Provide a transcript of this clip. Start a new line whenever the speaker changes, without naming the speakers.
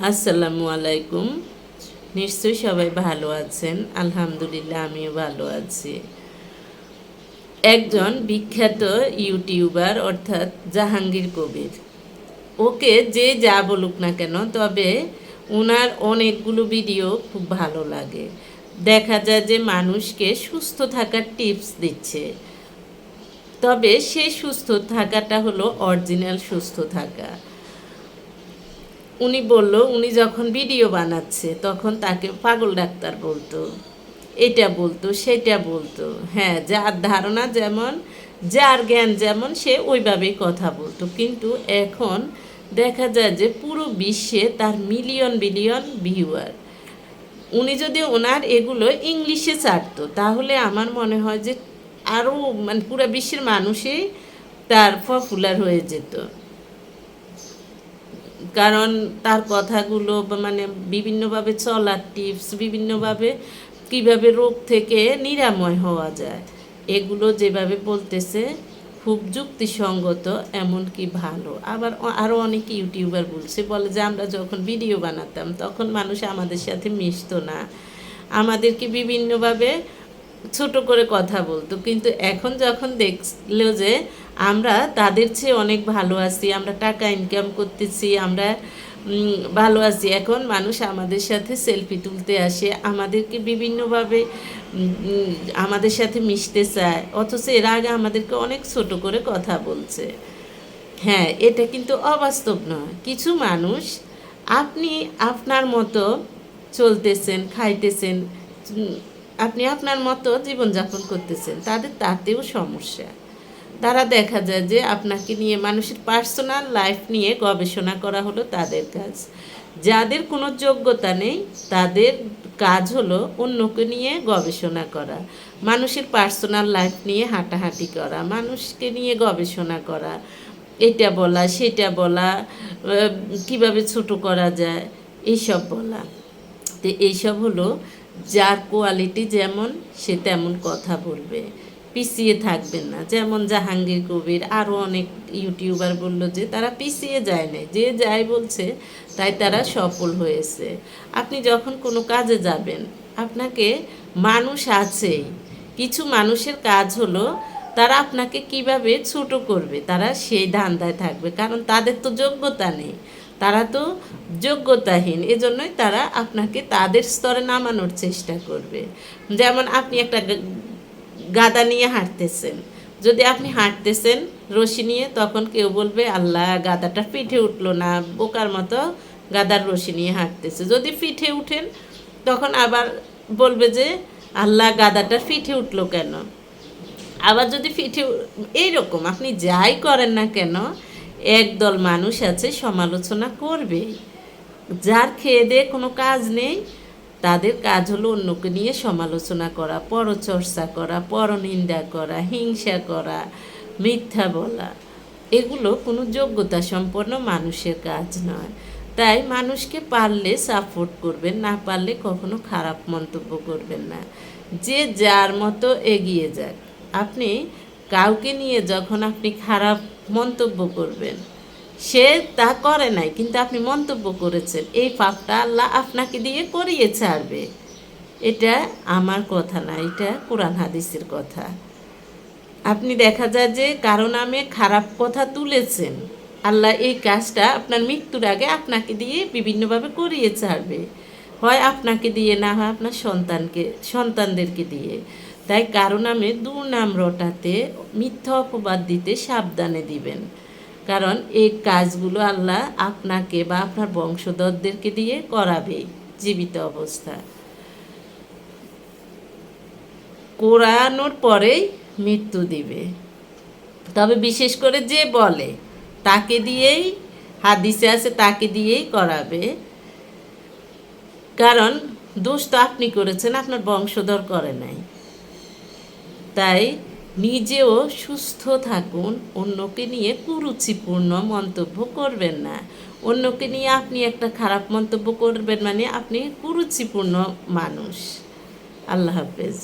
আসসালামু আলাইকুম। নিশ্চয়ই সবাই ভালো আছেন। আলহামদুলিল্লাহ আমিও ভালো আছি। একজন বিখ্যাত ইউটিউবার অর্থাৎ জাহাঙ্গীর কবির, ওকে যে যা বলুক না কেন, তবে ওনার অনেকগুলো ভিডিও খুব ভালো লাগে। দেখা যায় যে মানুষকে সুস্থ থাকার টিপস দিচ্ছে, তবে সেই সুস্থ থাকাটা হলো অরিজিনাল সুস্থ থাকা। উনি বলল, উনি যখন ভিডিও বানাচ্ছে তখন তাকে পাগল ডাক্তার বলতো, এটা বলতো সেটা বলতো। হ্যাঁ, যার ধারণা যেমন, যার জ্ঞান যেমন, সে ওইভাবেই কথা বলতো। কিন্তু এখন দেখা যায় যে পুরো বিশ্বে তার মিলিয়ন বিলিয়ন ভিউয়ার। উনি যদি ওনার এগুলো ইংলিশে ছাড়তো তাহলে আমার মনে হয় যে আরও মানে পুরো বিশ্বের মানুষই তার পপুলার হয়ে যেত। কারণ তার কথাগুলো মানে বিভিন্নভাবে চলার টিপস, বিভিন্নভাবে কিভাবে রোগ থেকে নিরাময় হওয়া যায়, এগুলো যেভাবে বলতেছে খুব যুক্তিসঙ্গত, এমনকি ভালো। আবার আরও অনেক ইউটিউবার বলে যে আমরা যখন ভিডিও বানাতাম তখন মানুষ আমাদের সাথে মিশতো না, আমাদেরকে বিভিন্নভাবে ছোট করে কথা বলতো, কিন্তু এখন যখন দেখলো যে আমরা তাদের চেয়ে অনেক ভালো আছি, আমরা টাকা ইনকাম করতেছি, আমরা ভালো আছি, এখন মানুষ আমাদের সাথে সেলফি তুলতে আসে, আমাদেরকে বিভিন্নভাবে আমাদের সাথে মিশতে চায়, অথচ এর আগে আমাদেরকে অনেক ছোট করে কথা বলছে। হ্যাঁ, এটা কিন্তু অবাস্তব নয়। কিছু মানুষ, আপনি আপনার মতো চলতেছেন, খাইতেছেন, আপনি আপনার মতো জীবনযাপন করতেছেন, তাদের তাতেও সমস্যা। তারা দেখা যায় যে আপনাকে নিয়ে, মানুষের পার্সোনাল লাইফ নিয়ে গবেষণা করা হলো তাদের কাজ। যাদের কোনো যোগ্যতা নেই তাদের কাজ হলো অন্যকে নিয়ে গবেষণা করা, মানুষের পার্সোনাল লাইফ নিয়ে হাঁটাহাঁটি করা, মানুষকে নিয়ে গবেষণা করা, এটা বলা সেটা বলা, কিভাবে ছোট করা যায় এইসব বলা। তো এইসব হলো, যার কোয়ালিটি যেমন সে তেমন কথা বলবে, পিছিয়ে থাকবেন না। যেমন জাহাঙ্গীর কবির, আরও অনেক ইউটিউবার বলল যে তারা পিছিয়ে যায় না, যে যাই বলছে তাই তারা সফল হয়েছে। আপনি যখন কোনো কাজে যাবেন, আপনাকে মানুষ আছেই, কিছু মানুষের কাজ হলো তারা আপনাকে কিভাবে ছোট করবে, তারা সেই ধান্দায় থাকবে, কারণ তাদের তো যোগ্যতা নেই, তারা তো যোগ্যতাহীন, এজন্যই তারা আপনাকে তাদের স্তরে নামানোর চেষ্টা করবে। যেমন আপনি একটা গাদা নিয়ে হাঁটতেছেন, যদি আপনি হাঁটতেছেন রশি নিয়ে, তখন কেউ বলবে আল্লাহ গাদাটা পিঠে উঠলো না, বোকার মতো গাদার রশি নিয়ে হাঁটতেছে। যদি পিঠে উঠেন তখন আবার বলবে যে আল্লাহ গাদাটার পিঠে উঠলো কেন। আবার যদি পিঠে, এইরকম আপনি যাই করেন না কেন, একদল মানুষ আছে সমালোচনা করবে। যার খেয়ে দিয়ে কোনো কাজ নেই, তাদের কাজ হলো অন্যকে নিয়ে সমালোচনা করা, পরচর্চা করা, পরনিন্দা করা, হিংসা করা, মিথ্যা বলা। এগুলো কোনো যোগ্যতা সম্পন্ন মানুষের কাজ নয়। তাই মানুষকে পারলে সাপোর্ট করবেন, না পারলে কখনো খারাপ মন্তব্য করবেন না। যে যার মতো এগিয়ে যাক। আপনি কাউকে নিয়ে যখন আপনি খারাপ মন্তব্য করবেন, সে তা করে নাই কিন্তু আপনি মন্তব্য করেছেন, এই পাপটা আল্লাহ আপনাকে দিয়ে করিয়ে ছাড়বে। এটা আমার কথা না, এটা কোরআন হাদিসের কথা। আপনি দেখা যায় যে কারো নামে খারাপ কথা তুলেছেন, আল্লাহ এই কাজটা আপনার মৃত্যুর আগে আপনাকে দিয়ে বিভিন্নভাবে করিয়ে ছাড়বে, হয় আপনাকে দিয়ে, না হয় আপনার সন্তানদেরকে দিয়ে। তাই কারো নামে দুর্নাম রটাতে, মিথ্যা অপবাদ দিতে সাবধানে দিবেন, কারণ এই কাজগুলো আল্লাহ আপনাকে বা আপনার বংশধরদেরকে দিয়ে করাবেই জীবিত অবস্থা। কোরআনোর পরেই মৃত্যু দিবে। তবে বিশেষ করে যে বলে তাকে দিয়েই, হাদিসে আছে তাকে দিয়েই করাবে, কারণ দোষ তো আপনি করেছেন, আপনার বংশধর করে নাই। তাই নিজেও সুস্থ থাকুন, অন্যকে নিয়ে কুরুচিপূর্ণ মন্তব্য করবেন না। অন্যকে নিয়ে আপনি একটা খারাপ মন্তব্য করবেন মানে আপনি কুরুচিপূর্ণ মানুষ। আল্লাহ হাফেজ।